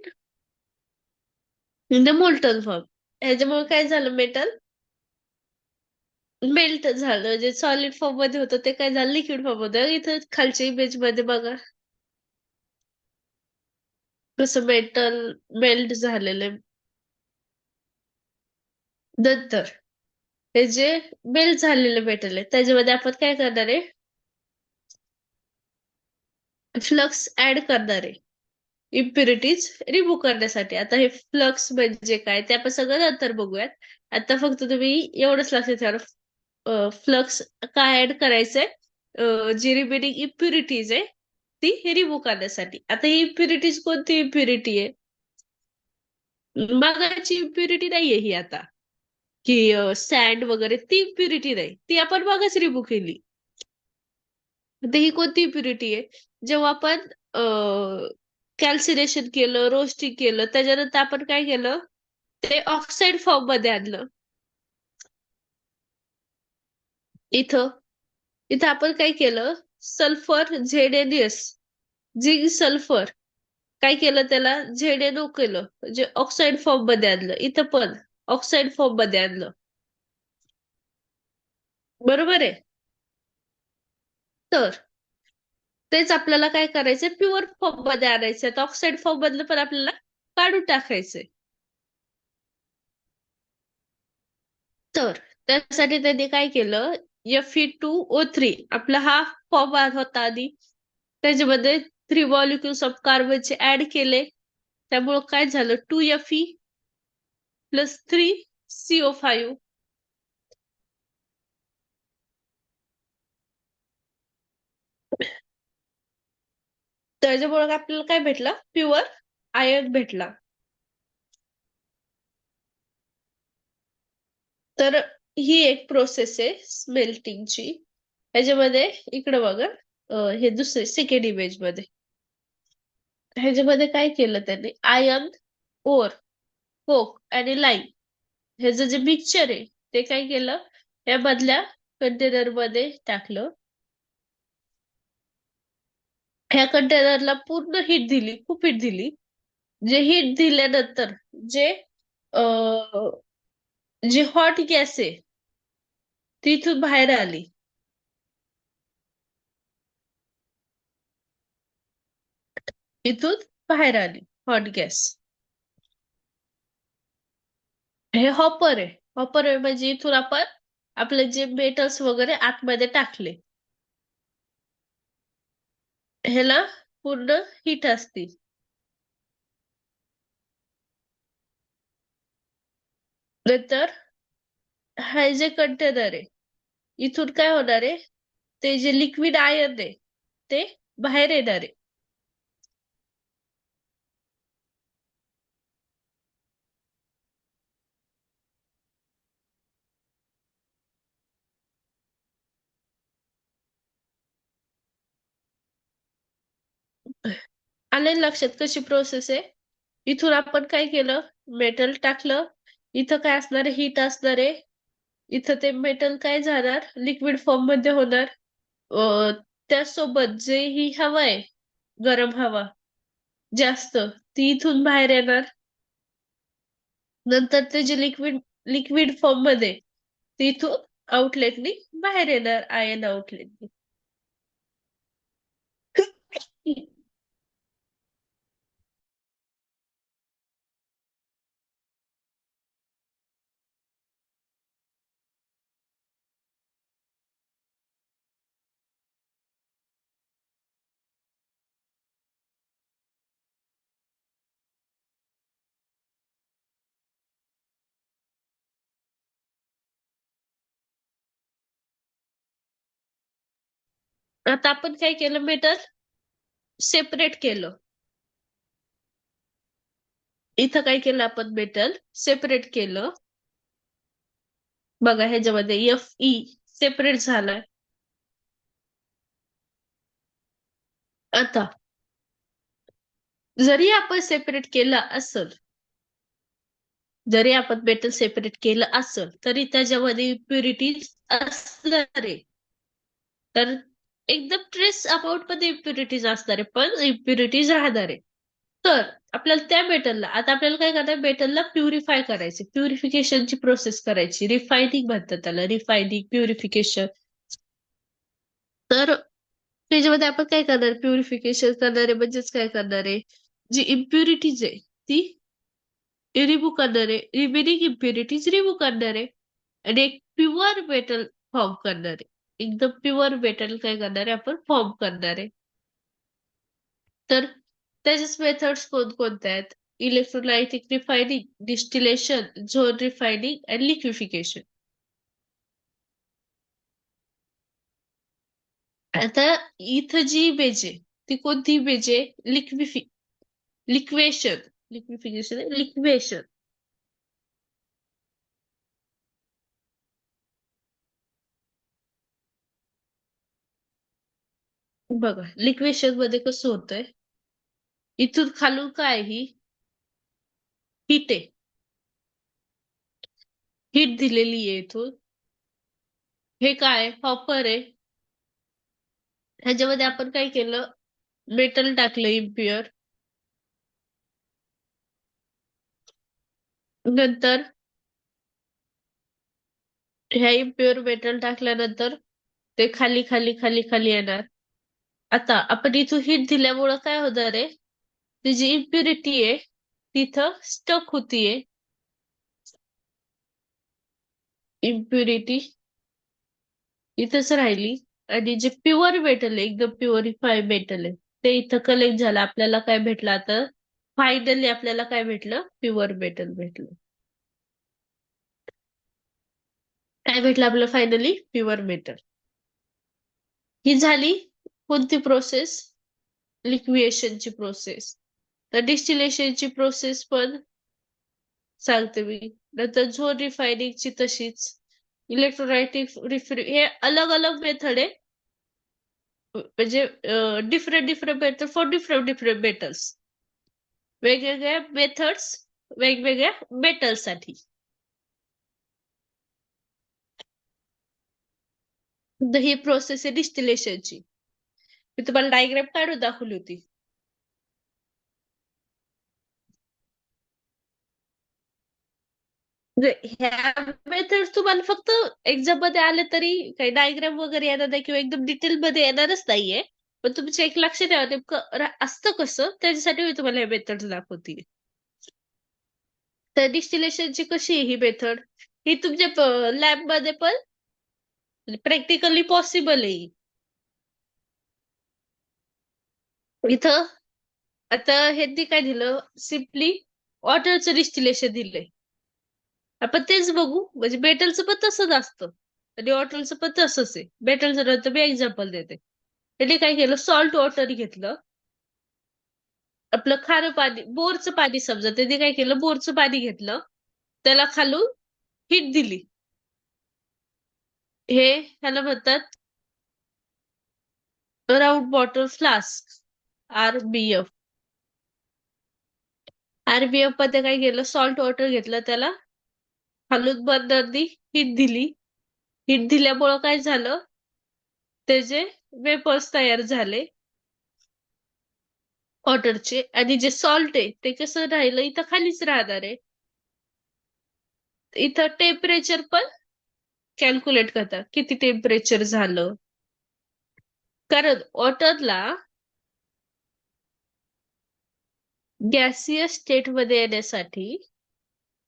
in the molten form. ह्याच्यामुळे काय झालं, मेटल मेल्ट झालं. जे सॉलिड फॉर्म मध्ये होतं ते काय झालं, लिक्विड फॉर्म मध्ये. इथं खालच्या इमेज मध्ये बघा कसं मेटल मेल्ट झालेलं आहे. नंतर हे जे मेल्ट झालेलं मेटल आहे त्याच्यामध्ये आपण काय करणार आहे, फ्लक्स ऍड करणार आहे. इम्प्युरिटीज रिमूव्ह करण्यासाठी. आता हे फ्लक्स म्हणजे काय ते आपण सगळं नंतर बघूयात. आता फक्त तुम्ही एवढंच लक्षात ठेवा, फ्लक्स काय ऍड करायचंय, जी रिमेनिंग इम्प्युरिटीज आहे ती रिमूव्ह करण्यासाठी. आता ही इम्प्युरिटीज कोणती इम्प्युरिटी आहे? मगाची इम्प्युरिटी नाहीये ही आता, की सँड वगैरे ती इम्प्युरिटी नाही, ती आपण मगच रिमूव्ह केली. आता ही कोणती इम्प्युरिटी आहे? जेव्हा आपण कॅल्सिनेशन केलं, रोस्टिंग केलं, त्याच्यानंतर आपण काय केलं, ते ऑक्साईड फॉर्म मध्ये आणलं. इथं इथं आपण काय केलं, सल्फर झेडेनियस, झिंक सल्फर, काय केलं त्याला झेडेनो केलं, म्हणजे ऑक्साईड फॉर्म मध्ये आणलं. इथं पण ऑक्साईड फॉर्म मध्ये आणलं. बरोबर आहे? तर तेच आपल्याला काय करायचंय, प्युअर फॉर्म मध्ये आणायचंय. तर ऑक्साईड फॉर्म मधलं पण आपल्याला काढून टाकायचंय. तर त्यासाठी त्यांनी काय केलं, Fe2O3 आपला हा फॉर्म होता आधी, त्याच्यामध्ये 3 मॉलिक्युल्स ऑफ कार्बनचे ऍड केले. त्यामुळं काय झालं, 2Fe+3CO5. त्याच्यामुळे आपल्याला काय भेटलं, प्युअर आयर्न भेटला. तर ही एक प्रोसेस आहे स्मेल्टिंगची. ह्याच्यामध्ये इकडं बघा, हे दुसरे सेकंड इमेज मध्ये ह्याच्यामध्ये काय केलं त्यांनी, आयर्न ओर, कोक आणि लाईम ह्याचं जे मिक्सचर आहे ते काय केलं, या मधल्या कंटेनर मध्ये टाकलं. ह्या कंटेनरला पूर्ण हीट दिली, खूप हीट दिली. जे हीट दिल्यानंतर जे अं, जी हॉट गॅस आहे ती इथून बाहेर आली. इथून बाहेर आली हॉट गॅस. हे हॉपर आहे. हॉपर आहे म्हणजे इथून आपण आपले जे मेटल्स वगैरे आतमध्ये टाकले, ह्याला पूर्ण हीट असते. नंतर हा जे कंटेनर आहे इथून काय होणार आहे, ते जे लिक्विड आयर्न आहे ते बाहेर येणार आहे. आले लक्षात कशी प्रोसेस आहे? इथून आपण काय केलं, मेटल टाकलं. इथं काय असणार आहे, हीट असणार आहे. इथं ते मेटल काय जाणार, लिक्विड फॉर्म मध्ये होणार. अ, त्यासोबत जे ही हवा आहे, गरम हवा जास्त, ती इथून बाहेर येणार. नंतर ते जे लिक्विड लिक्विड फॉर्म मध्ये ते इथून आउटलेटनी बाहेर येणार, आयन आउटलेटनी. आता आपण काय केलं, मेटल सेपरेट केलं. इथं काय केलं आपण, मेटल सेपरेट केलं. बघा ह्याच्यामध्ये Fe सेपरेट झालाय. आता जरी आपण सेपरेट केलं असल, जरी आपण मेटल सेपरेट केलं असल तरी त्याच्यामध्ये इम्प्युरिटीज असणार आहे. तर एकदम ट्रेस अमाऊंट मध्ये इम्प्युरिटीज असणार आहे, पण इम्प्युरिटीज राहणार आहे. तर आपल्याला त्या मेटलला, आता आपल्याला काय करायचं, मेटलला प्युरिफाय करायचे, प्युरिफिकेशनची प्रोसेस करायची, रिफायनिंग म्हणतात त्याला, रिफायनिंग प्युरिफिकेशन. तर त्याच्यामध्ये आपण काय करणार, प्युरिफिकेशन करणार आहे, म्हणजेच काय करणार आहे, जी इम्प्युरिटीज आहे ती रिमूव्ह करणार आहे, रिमेनिंग इम्प्युरिटीज रिमूव्ह करणार आहे, आणि एक प्युअर मेटल फॉर्म करणार आहे. एकदम प्युअर मेटल काय करणार आहे आपण, फॉर्म करणार आहे. तर त्याच्याच मेथड्स कोणकोणत्या आहेत, electrolytic refining, distillation, zone refining आणि लिक्विफिकेशन. आता इथं जी इमेज आहे ती कोणती इमेज आहे, लिक्वेशन, लिक्विफिकेशन, लिक्वेशन. बघा लिक्वेशन मध्ये कसं होतंय, इथून खालून काय ही हीट आहे, हीट दिलेली आहे इथून. हे काय हॉपर आहे, ह्याच्यामध्ये आपण काय केलं, मेटल टाकलं इम्प्युअर. नंतर ह्या इम्प्युअर मेटल टाकल्यानंतर ते खाली खाली खाली खाली येणार. आता आपण इथून हीट दिल्यामुळं काय होणार आहे, ती जी इम्प्युरिटी आहे तिथं स्टक होतीये, इम्प्युरिटी इथंच राहिली, आणि जे प्युअर मेटल आहे, एकदम प्युअरिफाय मेटल आहे, ते इथं कलेक्ट झालं. आपल्याला काय भेटलं आता, फायनली आपल्याला काय भेटलं, प्युअर मेटल भेटलं. काय भेटलं आपल्याला फायनली, प्युअर मेटल. ही झाली कोणती प्रोसेस, लिक्विएशनची प्रोसेस. तर डिस्टिलेशनची प्रोसेस पण सांगते मी. नंतर झोन रिफायनिंगची तशीच, इलेक्ट्रोलायटिक हे अलग अलग मेथड आहे, म्हणजे different different method for different different metals, वेगवेगळ्या मेथड्स वेगवेगळ्या मेटलसाठी. ही प्रोसेस आहे डिस्टिलेशनची. मी तुम्हाला डायग्राम काढून दाखवली होती. म्हणजे ह्या मेथड्स तुम्हाला फक्त एक्झाम मध्ये आले तरी काही डायग्राम वगैरे येणार नाही, किंवा एकदम डिटेल मध्ये येणारच नाहीये. पण तुमचं एक लक्ष ठेवा, नेमकं असतं कसं, त्याच्यासाठी मी तुम्हाला हे मेथड दाखवते. तर डिस्टिलेशनची कशी आहे ही मेथड, ही तुमच्या लॅब मध्ये पण प्रॅक्टिकली पॉसिबल आहे. इथं आता ह्यांनी काय दिलं, सिम्पली वॉटरचं डिस्टिलेशन दिलंय. आपण तेच बघू, म्हणजे मेटलचं पण तसंच असतं आणि वॉटरचं पण तसंच आहे. मेटलचं नंतर मी एक्झाम्पल देते. त्यांनी काय केलं, सॉल्ट वॉटर घेतलं, आपलं खारं पाणी, बोरचं पाणी समजा, त्यांनी काय केलं, बोरचं पाणी घेतलं, त्याला खालून हीट दिली. हे ह्याला म्हणतात round water flask, RBF. RBF मध्ये काय केलं, सॉल्ट वॉटर घेतलं, त्याला खालून बर्नरनी हीट दिली. हीट दिल्यामुळं काय झालं, त्याचे वेपर्स तयार झाले वॉटरचे, आणि जे सॉल्ट आहे ते कसं राहिलं, इथं खालीच राहणार आहे. इथं टेम्परेचर पण कॅल्क्युलेट करतात, किती टेम्परेचर झालं, कारण वॉटरला गॅसियस स्टेट मध्ये येण्यासाठी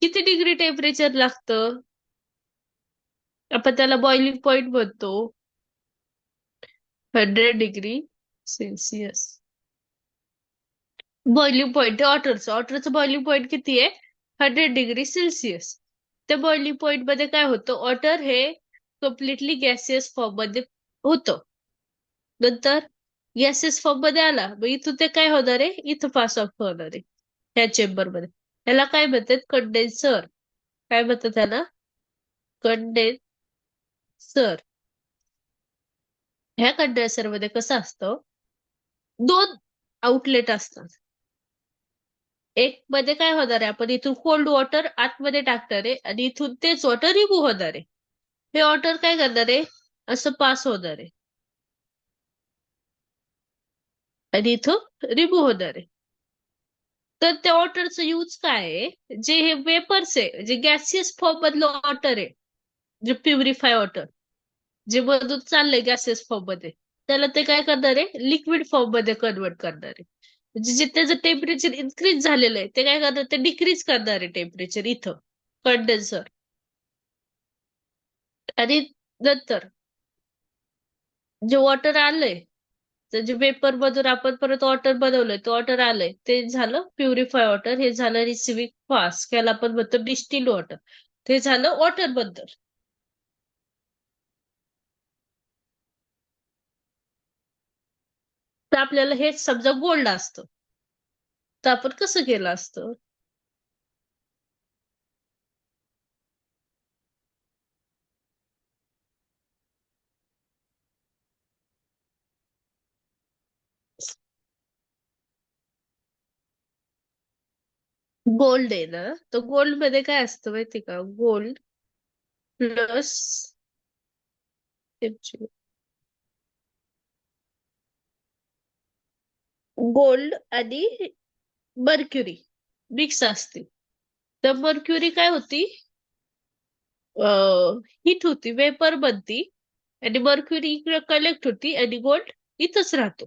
किती डिग्री टेम्परेचर लागतं, आपण त्याला बॉइलिंग पॉइंट म्हणतो, 100 डिग्री सेल्सिअस. बॉइलिंग पॉइंट वॉटरचं, बॉइलिंग पॉइंट किती आहे, 100 डिग्री सेल्सिअस. त्या बॉइलिंग पॉइंट मध्ये काय होतं, वॉटर हे कम्प्लिटली गॅसियस फॉर्म मध्ये होतं. नंतर गॅसेस फॉर्म मध्ये आला, मग इथून ते काय होणार आहे, इथं पास ऑफ होणार आहे ह्या चेंबर मध्ये. त्याला काय म्हणतात, कंडेन्सर. काय म्हणतात त्याला, कंडेन्सर. ह्या कंडेन्सर मध्ये कसं असतं, दोन आउटलेट असतात. एक मध्ये काय होणार आहे, आपण इथून कोल्ड वॉटर आतमध्ये टाकणार आहे आणि इथून तेच वॉटर रिमूव्ह होणार आहे. हे वॉटर काय करणार आहे, असं पास होणार आहे आणि इथून रिमूव्ह होणार आहे. तर त्या वॉटरचं यूज काय आहे, जे हे वेपर्स आहे, जे गॅसियस फॉर्म मधलं वॉटर आहे, जे प्युरिफाय वॉटर, जे मधून चाललंय गॅसियस फॉर्म मध्ये, त्याला ते काय करणार आहे, लिक्विड फॉर्म मध्ये कन्वर्ट करणार आहे. म्हणजे जे त्याचं टेम्परेचर इन्क्रीज झालेलं आहे, ते काय करणार, ते डिक्रीज करणार आहे टेम्परेचर इथं, कंडेन्सर. आणि नंतर जे वॉटर आलंय, तर जे वेपर मधून आपण परत वॉटर बनवलंय, तो वॉटर आलंय, ते झालं प्युरिफाय वॉटर. हे झालं रिसिव्हिंग फास्ट, त्याला आपण म्हणतो डिस्टिल वॉटर. ते झालं वॉटर बद्दल. तर आपल्याला हेच समजा गोल्ड असतं, तर आपण कसं केलं असतं. गोल्ड आहे ना, तर गोल्ड मध्ये काय असतं माहिती का, गोल्ड प्लस गोल्ड आणि मर्क्युरी मिक्स असते. तर मर्क्युरी काय होती, हीट होती, वेपर बनती, आणि मर्क्युरी इकडे कलेक्ट होती आणि गोल्ड इथंच राहतो.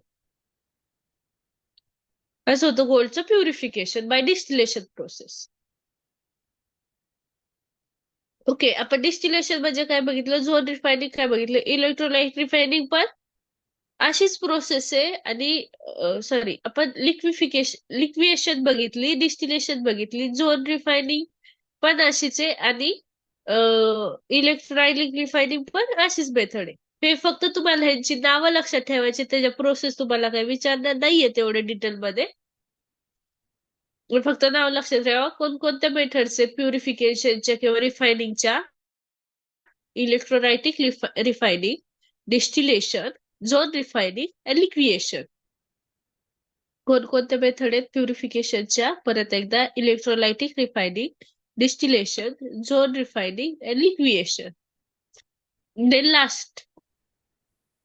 असं होतं गोल्डचं purification by distillation process. Okay, आपण डिस्टिलेशन म्हणजे काय बघितलं, झोन रिफायनिंग काय बघितलं, इलेक्ट्रोलाइट रिफायनिंग पण अशीच प्रोसेस आहे. आणि सॉरी, आपण लिक्विएशन बघितली, डिस्टिलेशन बघितली, झोन रिफायनिंग पण अशीच आहे, आणि इलेक्ट्रोलाइट रिफायनिंग पण अशीच मेथड आहे. हे फक्त तुम्हाला ह्यांची नावं लक्षात ठेवायची, त्याच्या प्रोसेस तुम्हाला काही विचारणार नाहीये तेवढे डिटेलमध्ये. फक्त नाव लक्षात ठेवा, कोणकोणत्या मेथड्स आहेत प्युरिफिकेशनच्या किंवा रिफायनिंगच्या: electrolytic refining, distillation, zone refining आणि लिक्विएशन. कोणकोणत्या मेथड आहेत प्युरिफिकेशनच्या, परत एकदा: electrolytic refining, distillation, zone refining आणि लिक्विएशन. देन लास्ट,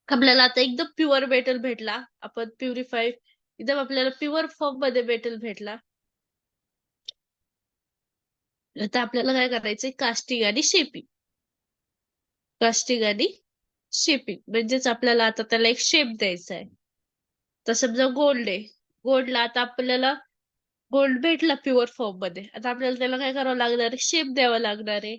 आपल्याला आता एकदम प्युअर मेटल भेटला, आपण प्युरिफाय एकदम आपल्याला प्युअर फॉर्म मध्ये मेटल भेटला, तर आपल्याला काय करायचंय, कास्टिंग आणि शेपिंग. कास्टिंग आणि शेपिंग म्हणजेच आपल्याला आता त्याला एक शेप द्यायचा आहे. तर समजा गोल्ड आहे, गोल्डला आता आपल्याला गोल्ड भेटला प्युअर फॉर्म मध्ये, आता आपल्याला त्याला काय करावं लागणार आहे, शेप द्यावा लागणार आहे.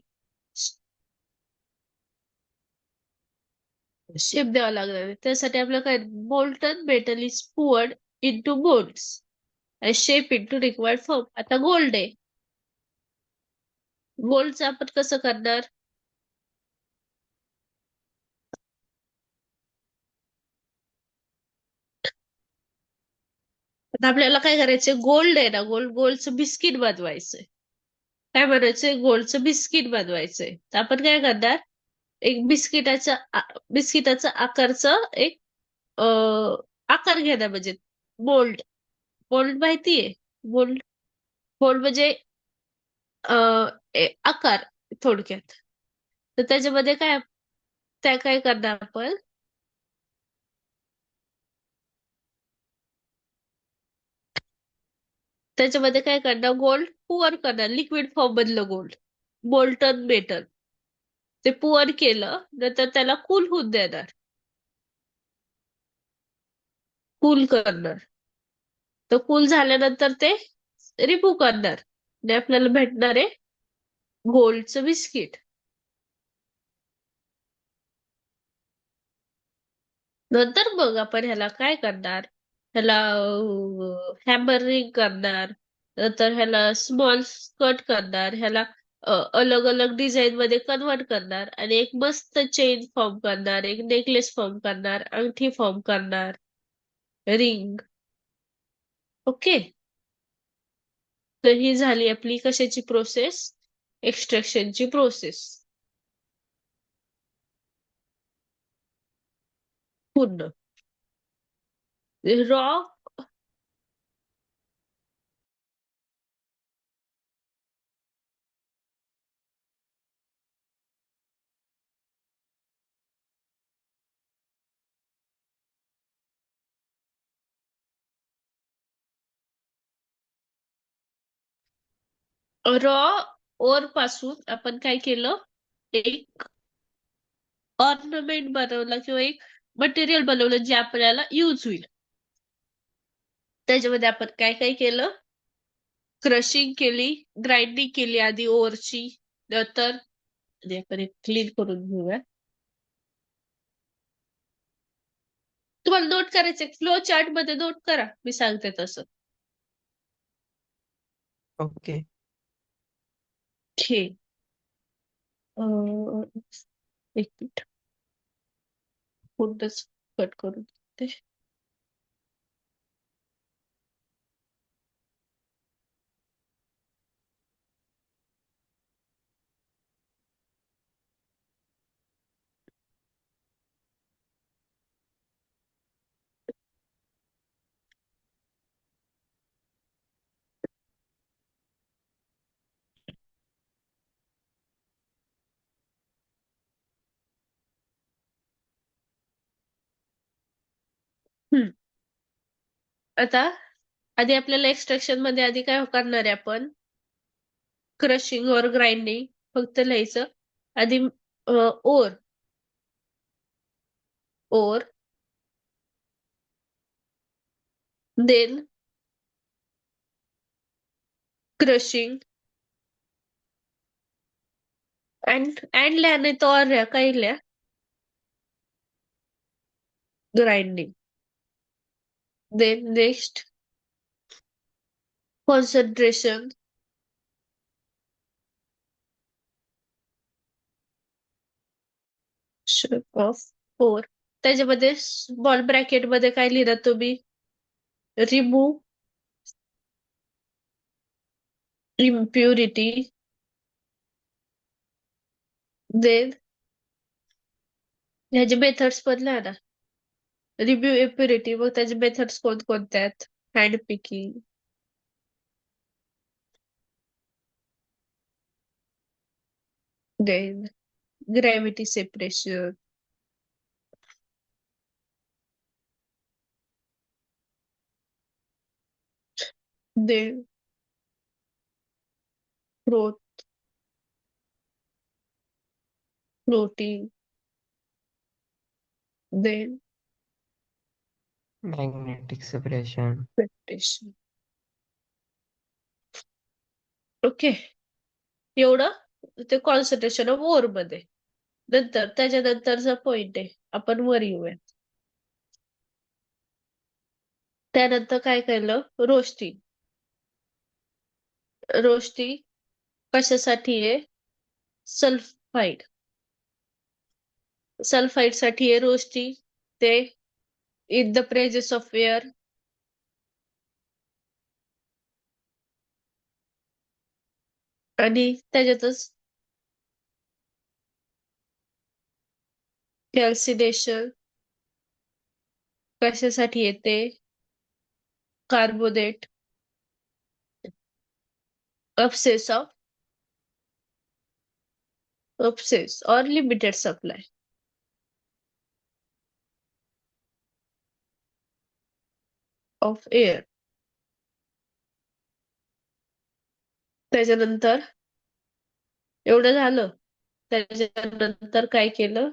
शेप द्यावा लागणार आहे, त्यासाठी आपल्याला काय, molten metal is poured into molds and shape into required form. आता गोल्ड आहे, गोल्डचं आपण कसं करणार, आता आपल्याला काय करायचंय, गोल्ड आहे ना, गोल्डचं बिस्किट बनवायचंय. काय बनवायचंय, गोल्डचं बिस्किट बनवायचंय. तर आपण काय करणार, एक बिस्किटाचा आकारचं एक आकार घेणार, म्हणजे मोल्ड. मोल्ड माहितीये, मोल्ड. मोल्ड म्हणजे आकार थोडक्यात. तर त्याच्यामध्ये काय, त्या काय करणार आपण, त्याच्यामध्ये काय करणार, गोल्ड पुअर करणार, लिक्विड फॉर्म मधलं गोल्ड, मोल्टन मेटल. ते पुअर केलं नंतर त्याला कूल होऊन देणार, कूल करणार. तर कूल झाल्यानंतर ते रिमूव्ह करणार आणि आपल्याला भेटणार आहे गोल्डचं बिस्किट. नंतर मग आपण ह्याला काय करणार, ह्याला हॅमरिंग करणार, नंतर ह्याला स्मॉल कट करणार, ह्याला अलग अलग डिझाईन मध्ये कन्वर्ट करणार आणि एक मस्त चेन फॉर्म करणार, एक नेकलेस फॉर्म करणार, अंगठी फॉर्म करणार, रिंग. ओके. तर ही झाली आपली कशाची प्रोसेस? एक्सट्रॅक्शनची प्रोसेस पूर्ण. रॉ रॉ ओर पासून आपण काय केलं? एक ऑर्नामेंट बनवलं किंवा एक मटेरियल बनवलं जे आपल्याला यूज होईल. त्याच्यामध्ये आपण काय काय केलं? क्रशिंग केली, ग्राइंडिंग केली आधी ओरची, नंतर आपण एक क्लीन करून घेऊया. तुम्हाला नोट करायचं फ्लो चार्ट मध्ये नोट करा, मी सांगते तसं. ओके. ठीक. एक मिनिट पूर्णच कट करून देते. हम्म. आता आधी आपल्याला एक्सट्रॅक्शन मध्ये आधी काय करणार आहे आपण? क्रशिंग और ग्राइंडिंग फक्त लिहायचं आधी. Ore ore then crushing and लिहा, नाही तर और लिहा, काही लिहा. Grinding. Then next concentration. Shape of ore. त्याच्यामध्ये स्मॉल ब्रॅकेट मध्ये काय लिहिलं तुम्ही? Remove impurity. देन ह्याचे मेथड्स पण लिहा ना. रिम्यू इम्प्युरिटी, मग त्याचे मेथड्स कोणकोणत्या आहेत? Hand picking, then gravity separation, then floating, then magnetic separation. Separation. Okay. एवढं ते कॉन्सन्ट्रेशन ऑफ ओर मध्ये. नंतर त्याच्यानंतरचा पॉइंट आहे, आपण वर येऊया. त्यानंतर काय केलं? रोस्टिंग. रोस्टिंग कशासाठी आहे? सल्फाइड. सल्फाइड साठी आहे रोस्टिंग. ते in the presence of air आणि त्याच्यातच कॅल्सिनेशन कशासाठी येते? कार्बोनेट अपसेस ऑफ अपसेस और लिमिटेड सप्लाय ऑफ एअर. त्याच्यानंतर एवढं झालं. त्याच्यानंतर काय केलं?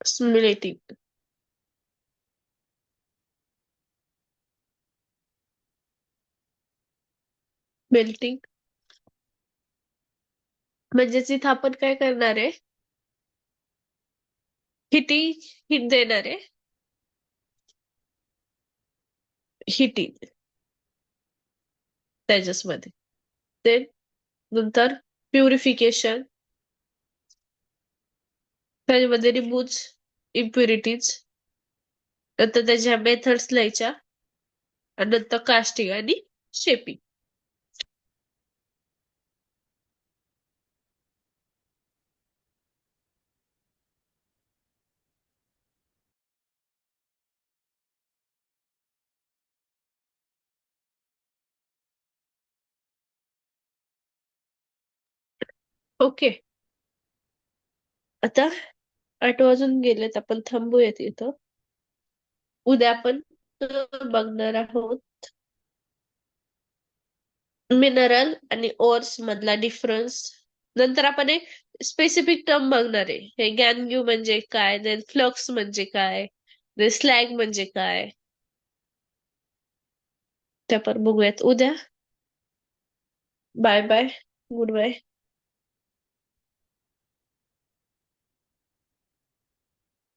स्मिलेटिंग. मेल्टिंग. म्हणजेच इथं आपण काय करणार आहे? हिटिंग, हिट देणार आहे. हिटिंग त्याच्यामध्ये. ते नंतर प्युरिफिकेशन, त्याच्यामध्ये रिमूव्ह इम्प्युरिटीज, नंतर त्याच्या मेथड्स लिहायच्या, आणि नंतर कास्टिंग आणि शेपिंग. ओके. आता 8 वाजून गेलेत, आपण थांबूयात इथं. उद्या आपण बघणार आहोत मिनरल आणि ओर्स मधला डिफरन्स. नंतर आपण एक स्पेसिफिक टर्म बघणार आहे, हे गॅनग्यू म्हणजे काय, देन फ्लक्स म्हणजे काय, देन स्लॅग म्हणजे काय, ते आपण बघूयात उद्या. Bye bye. Good bye.